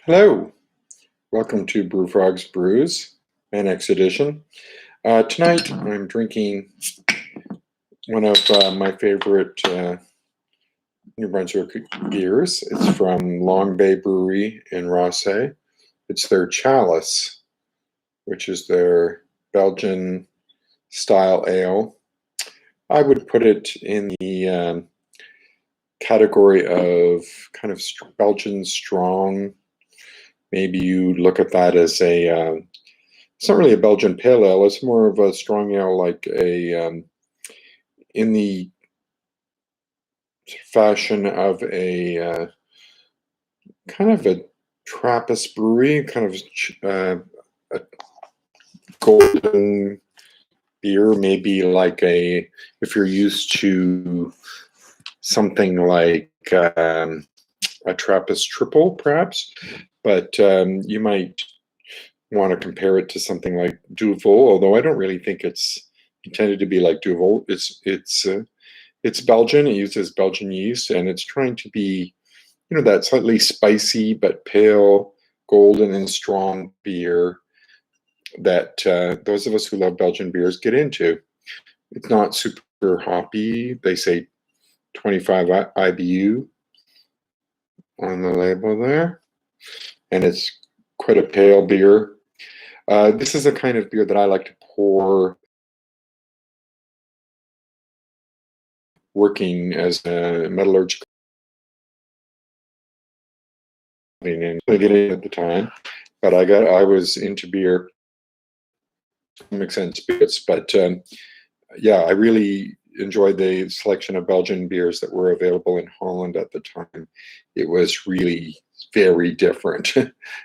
Hello, welcome to Brufrog's Brews, Annex Edition. Tonight I'm drinking one of my favorite New Brunswick beers. It's from Long Bay Brewery in Rosse. It's their Chalice, which is their Belgian style ale. I would put it in the category of kind of Belgian strong. Maybe you look at that as it's not really a Belgian pale ale. It's more of a strong ale, like in the fashion of a kind of a Trappist brewery, kind of a golden beer, maybe like if you're used to something like a Trappist triple, perhaps, but you might want to compare it to something like Duvel, although I don't really think it's intended to be like Duvel. It's Belgian. It uses Belgian yeast, and it's trying to be, that slightly spicy but pale, golden and strong beer that those of us who love Belgian beers get into. It's not super hoppy. They say 25 IBU on the label there, and it's quite a pale beer. This is a kind of beer that I like to pour working as a metallurgical and getting at the time, but I was into beer, mix and spirits, but yeah, I really enjoyed the selection of Belgian beers that were available in Holland at the time. It was really very different,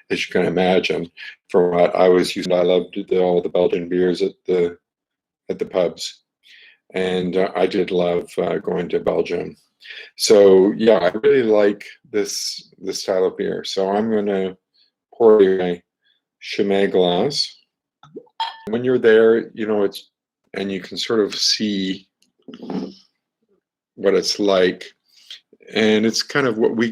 as you can imagine, from what I was used to. I loved all the Belgian beers at the pubs, and I did love going to Belgium. So yeah, I really like this style of beer. So I'm going to pour my Chimay glass. When you're there, and you can sort of see what it's like. And it's kind of what when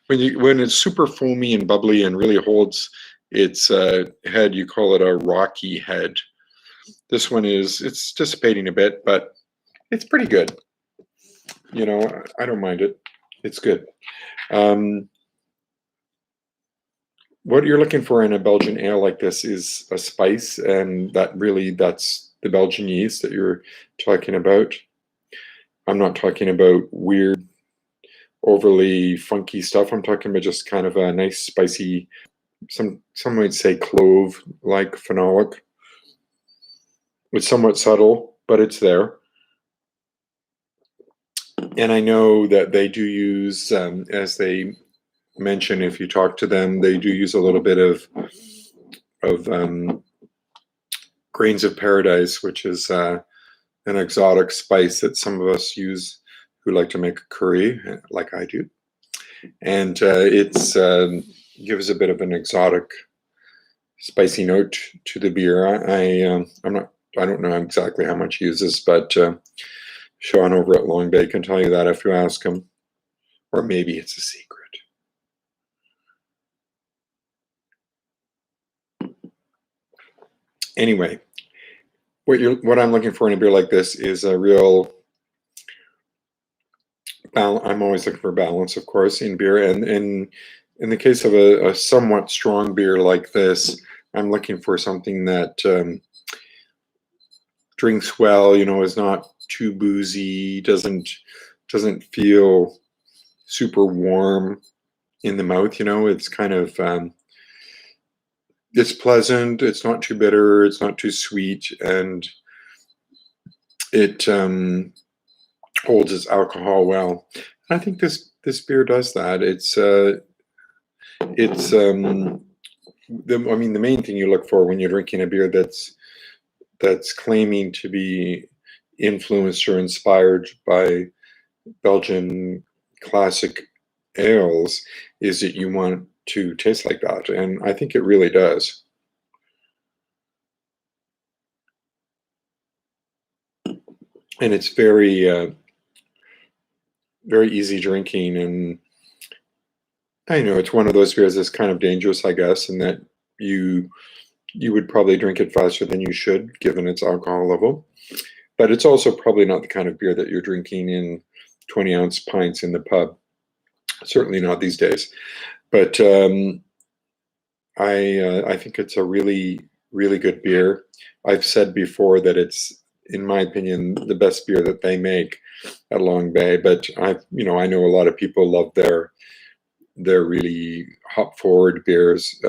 it's super foamy and bubbly and really holds its head, you call it a rocky head. This one it's dissipating a bit, but it's pretty good. I don't mind it. It's good. What you're looking for in a Belgian ale like this is a spice, and that's the Belgian yeast that you're talking about. I'm not talking about weird, overly funky stuff. I'm talking about just kind of a nice, spicy, some might say clove-like phenolic. It's somewhat subtle, but it's there. And I know that they do use, as they mention, if you talk to them, they do use a little bit of grains of paradise, which is an exotic spice that some of us use who like to make a curry, like I do. And it's gives a bit of an exotic, spicy note to the beer. I don't know exactly how much he uses, but Sean over at Long Bay can tell you that if you ask him, or maybe it's a secret. Anyway, what I'm looking for in a beer like this is a real balance. I'm always looking for balance, of course, in beer, and in the case of a somewhat strong beer like this, I'm looking for something that drinks well. Is not too boozy, doesn't feel super warm in the mouth. It's kind of it's pleasant. It's not too bitter. It's not too sweet, and it holds its alcohol well. And I think this beer does that. The main thing you look for when you're drinking a beer that's claiming to be influenced or inspired by Belgian classic ales is that you want to taste like that, and I think it really does. And it's very very easy drinking, and I know it's one of those beers that's kind of dangerous, I guess, in that you you would probably drink it faster than you should, given its alcohol level. But it's also probably not the kind of beer that you're drinking in 20-ounce pints in the pub. Certainly not these days. But I think it's a really good beer. I've said before that it's, in my opinion, the best beer that they make at Long Bay. But I know a lot of people love their really hop forward beers.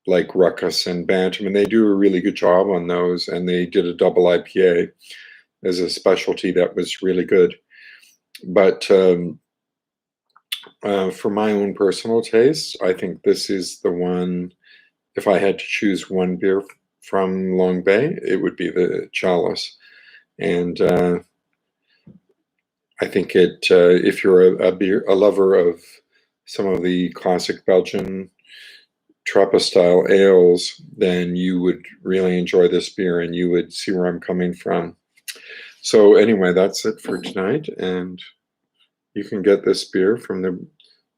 Like Ruckus and Bantam, and they do a really good job on those. And they did a double IPA as a specialty that was really good. But for my own personal taste, I think this is the one. If I had to choose one beer from Long Bay, it would be the Chalice. And I think if you're a lover of some of the classic Belgian Trappist style ales, then you would really enjoy this beer and you would see where I'm coming from. So anyway, that's it for tonight. And you can get this beer from the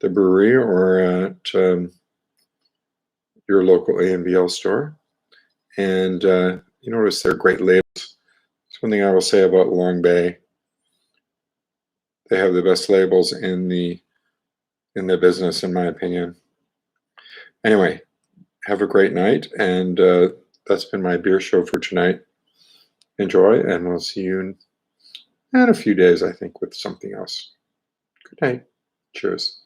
brewery or at your local AMBL store. And you notice they're great labels. It's one thing I will say about Long Bay. They have the best labels in the business, in my opinion. Anyway, have a great night, and that's been my beer show for tonight. Enjoy, and we'll see you in a few days, I think, with something else. Good night. Cheers.